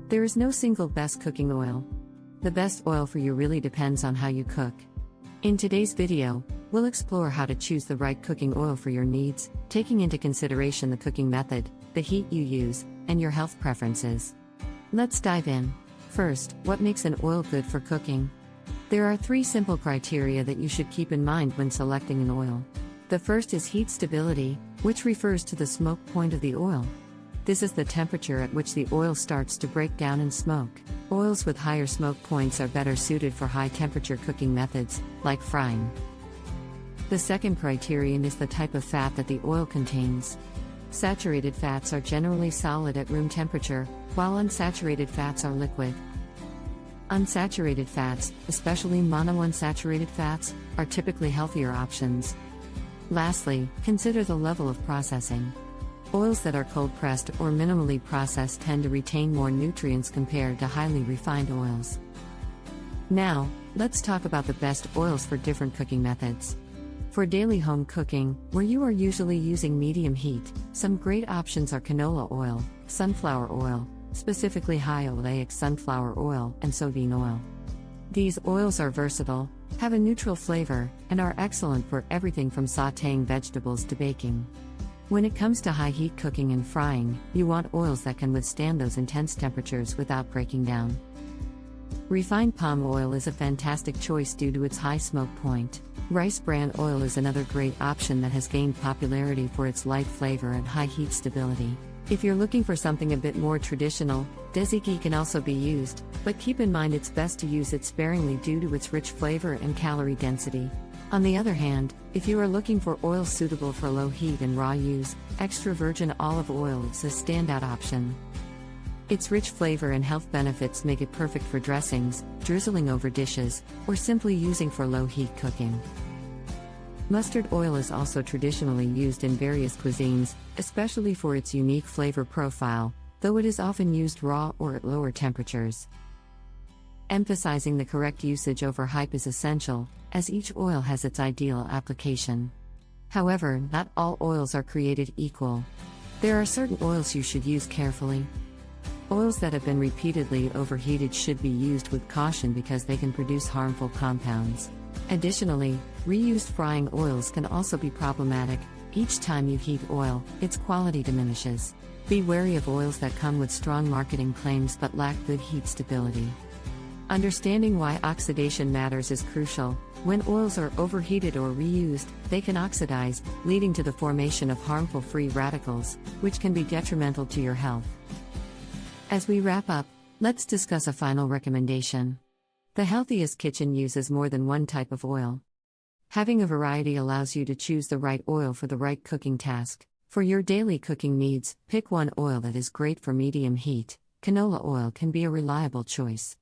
There is no single best cooking oil. The best oil for you really depends on how you cook. In today's video, we'll explore how to choose the right cooking oil for your needs, taking into consideration the cooking method, the heat you use, and your health preferences. Let's dive in. First, what makes an oil good for cooking? There are 3 simple criteria that you should keep in mind when selecting an oil. The first is heat stability, which refers to the smoke point of the oil. This is the temperature at which the oil starts to break down and smoke. Oils with higher smoke points are better suited for high-temperature cooking methods, like frying. The second criterion is the type of fat that the oil contains. Saturated fats are generally solid at room temperature, while unsaturated fats are liquid. Unsaturated fats, especially monounsaturated fats, are typically healthier options. Lastly, consider the level of processing. Oils that are cold-pressed or minimally processed tend to retain more nutrients compared to highly refined oils. Now, let's talk about the best oils for different cooking methods. For daily home cooking, where you are usually using medium heat, some great options are canola oil, sunflower oil, specifically high oleic sunflower oil, and soybean oil. These oils are versatile, have a neutral flavor, and are excellent for everything from sautéing vegetables to baking. When it comes to high heat cooking and frying, you want oils that can withstand those intense temperatures without breaking down. Refined palm oil is a fantastic choice due to its high smoke point. Rice bran oil is another great option that has gained popularity for its light flavor and high heat stability. If you're looking for something a bit more traditional, desi ghee can also be used, but keep in mind it's best to use it sparingly due to its rich flavor and calorie density. On the other hand, if you are looking for oils suitable for low heat and raw use, extra virgin olive oil is a standout option. Its rich flavor and health benefits make it perfect for dressings, drizzling over dishes, or simply using for low heat cooking. Mustard oil is also traditionally used in various cuisines, especially for its unique flavor profile, though it is often used raw or at lower temperatures. Emphasizing the correct usage over hype is essential, as each oil has its ideal application. However, not all oils are created equal. There are certain oils you should use carefully. Oils that have been repeatedly overheated should be used with caution because they can produce harmful compounds. Additionally, reused frying oils can also be problematic. Each time you heat oil, its quality diminishes. Be wary of oils that come with strong marketing claims but lack good heat stability. Understanding why oxidation matters is crucial. When oils are overheated or reused, they can oxidize, leading to the formation of harmful free radicals, which can be detrimental to your health. As we wrap up, let's discuss a final recommendation. The healthiest kitchen uses more than one type of oil. Having a variety allows you to choose the right oil for the right cooking task. For your daily cooking needs, pick one oil that is great for medium heat. Canola oil can be a reliable choice.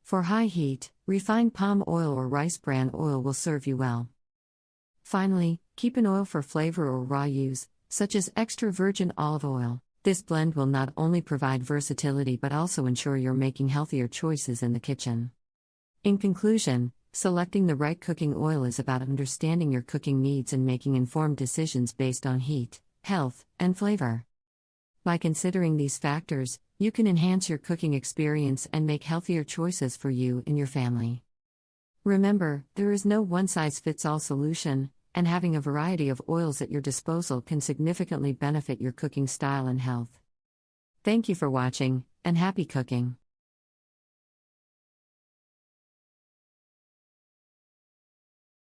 For high heat, refined palm oil or rice bran oil will serve you well. Finally, keep an oil for flavor or raw use, such as extra virgin olive oil. This blend will not only provide versatility but also ensure you're making healthier choices in the kitchen. In conclusion, selecting the right cooking oil is about understanding your cooking needs and making informed decisions based on heat, health, and flavor. By considering these factors, you can enhance your cooking experience and make healthier choices for you and your family. Remember, there is no one-size-fits-all solution, and having a variety of oils at your disposal can significantly benefit your cooking style and health. Thank you for watching, and happy cooking!